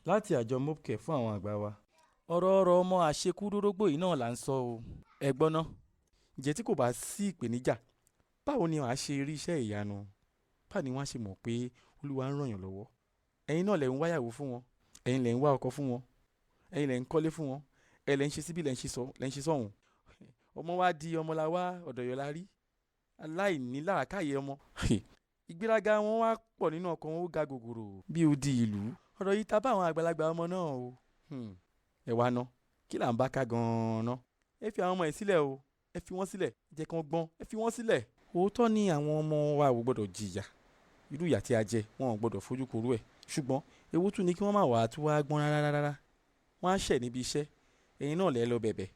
láti àjọ Mopcare fún àwọn àgbà wa. ọ̀rọ̀ ọmọ àṣekúdórógbò yìí náà là ń sọ o. ẹ gbọ́ ná, ǹjẹ́ tí kò bá sí ìpèníjà, báwo ni wàá ṣe rí iṣẹ́ ìyanu? báwo ni wọ́n á ṣe mọ̀ pé Olúwa ń ràn yàn lọ́wọ́? ẹ̀yin náà lẹ̀ ń wáyàwó fún wọn, ẹ̀yin lẹ̀ ń wá ọkọ fún wọn, ẹ̀yin lẹ̀ ń kọ́lé fún wọn, ẹ̀ lẹ̀ ń ṣe síbí, lẹ̀ ń ṣe sọ́hùn. ọmọ wa di ọmọláwá ọ̀dọ̀yọ̀lá rí, aláìní làákàyè ọmọ. ìgbéraga wọn wá pọ̀ nínú ọkàn wọn, ó ga gògòrò bí odi ìlú. ọ̀rọ̀ yìí ta bá àwọn àgbàlagbà ọmọ náà o. ẹ wá ná, kí là ń bá ká gan-an ná? ẹ fi àwọn ọmọ ẹ̀ sílẹ̀ o, ẹ fi wọ́n sílẹ̀, jẹ́ kí wọ́n gbọ́n, ẹ fi wọ́n sílẹ̀. òótọ́ ni àwọn ọmọ wa ò gbọ́dọ̀ jìyà irú ìyà tí a jẹ, wọn ò gbọ́dọ̀ fojú korú ẹ̀. ṣùgbọ́n ewu tún ni kí wọ́n má wàá tún wá gbọ́n rárá. wọ́n á ṣẹ̀ níbi iṣẹ́, ẹ̀yin náà lẹ́ lọ bẹ̀bẹ̀.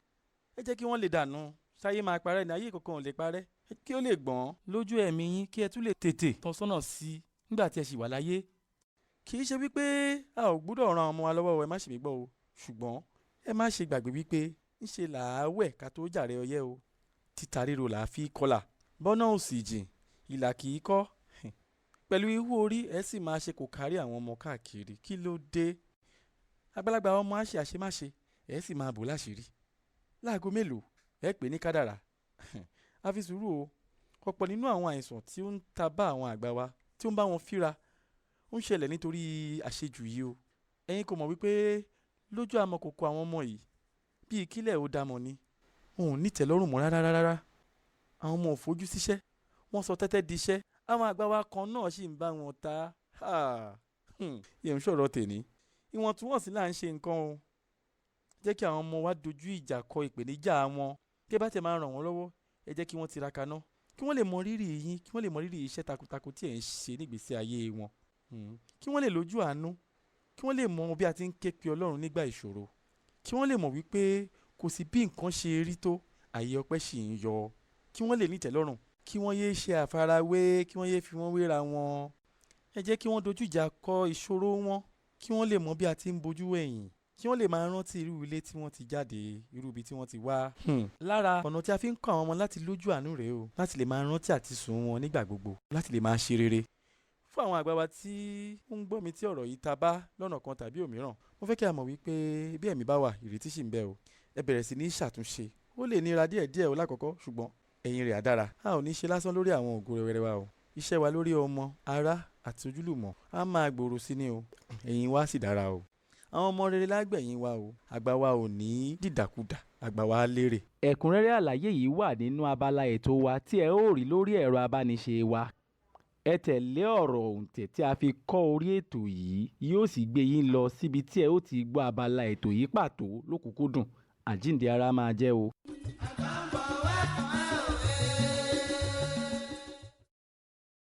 ẹ jẹ́ kí wọ́n lè dànù, ṣáyé máa parẹ́ ní ayé kankan ò lè parẹ́, kí ó lè gbọ́n lójú ẹ̀mí yín, kí ẹ tún lè tètè tọ́ sọ́nà sí i nígbà tí ẹ ṣì wà láyé. kì í ṣe wípé a ò gbọ́dọ̀ ran ọmọ wa lọ́wọ́, ẹ má ṣe mí gbọ́ o, ṣùgbọ́n ẹ má ṣe gbàgbé wípé ńṣe làá wẹ̀ ká tó jàre ọyẹ́ o. títa ríro làá fi kọlà, bọ́nà ò sì jìn ìlà kì í kọ́. pẹ̀lú ihò orí ẹ sì máa ṣe kò kárí àwọn ọmọ káàkiri, kí ló dé? àgbàlagbà ọmọ á ṣe àṣemáṣe, ẹ sì máa bò láṣìírí. láago mélòó ẹ pè ní kádàrá? a fi sùúrù o. ọ̀pọ̀ nínú àwọn àìsàn tí ó ń ta bá àwọn àgbà wa, tí ó ń bá wọn fíra, ó ń ṣẹlẹ̀ nítorí àṣejù yìí o. ẹ̀yin kò mọ̀ wípé lójú amọ̀kòkò àwọn ọmọ yìí bíi kílẹ̀ ó dámọ̀ ni, wọn ò ní tẹ́lọ́rùn mọ́ rárá. àwọn ọmọ ò fojú síṣẹ́, wọ́n sọ tẹ́tẹ́ di iṣẹ́. àwọn àgbà wa kan náà sì ń bá wọn ta. ìyẹn ń sọ̀rọ̀ tèmi, ìwọ̀ntúnwọ̀nsì là ń ṣe nǹkan o. jẹ́ kí àwọn ọmọ wa dojú ìjà kọ ìpèníjà wọn. kí ẹ bá tẹ̀ máa ràn wọ́n lọ́wọ́, ẹ jẹ́ kí wọ́n tiraka ná, kí wọ́n lè mọ rírì yín, kí wọ́n lè mọ rírì iṣẹ́ takuntakun tí ẹ̀ ń ṣe nígbésí ayé wọn. kí wọ́n lè lójú àánú, kí wọ́n lè mọ bí a ti ń ké pe Ọlọ́run nígbà ìṣòro, kí wọ́n lè mọ̀ wípé kò sí bí nǹkan ṣe rí tó, àyè ọpẹ́ ṣì ń yọ, kí wọ́n lè ní ìtẹ́lọ́rùn, kí wọ́n yéé ṣe àfarawé, kí wọ́n yéé fi wọ́n wéra wọn. ẹ jẹ́ kí wọ́n dojú ìjà kọ ìṣòro wọn, kí wọ́n lè mọ bí a ti ń bojú ẹ̀yìn, kí wọ́n lè máa rántí irú ilé tí wọ́n ti jáde, irú ibi tí wọ́n ti wá. lára ọ̀nà tí a fi ń kọ́ àwọn ọmọ láti lójú àánú rèé o, láti lè máa rántí àti sùn wọn nígbà gbogbo, láti lè máa ṣe rere. fún àwọn àgbà wa tí ó ń gbọ́ mi tí ọ̀rọ̀ yìí ta bá lọ́nà kan tàbí òmíràn, mo fẹ́ kí a mọ̀ wípé bí ẹ̀mí bá wà, ìrètí ṣì ń bẹ o. ẹ bẹ̀rẹ̀ sí ní ṣàtúnṣe. ó lè nira díẹ̀díẹ̀ o lákọ̀ọ́kọ́, ṣùgbọ́n ẹ̀yìn rẹ̀ á dára. a ò ní ṣe lásán lórí àwọn ògo rere wa o. iṣẹ́ wa lórí ọmọ, ará àti ojúlùmọ̀ á máa gbòòrò sí ni o. ẹ̀yìn wa sì dára o. àwọn ọmọ rere lágbẹ̀yìn wa o. àgbà wa ò ní dìdàkudà, àgbà wa á lérè. ẹ̀kúnrẹ́rẹ́ àlàyé yìí wà nínú abala ètò wa tí ẹ ó rí lórí ẹ̀rọ abániṣe wa. ẹ tẹ̀lé ọ̀rọ̀ òǹtẹ̀ tí a fi kọ́ orí ètò yìí, yóò sì gbé yín lọ síbi tí ẹ ó ti gbọ́ abala ètò yìí pàtó lókùnkúndùn. àjíǹde ara máa jẹ́ o.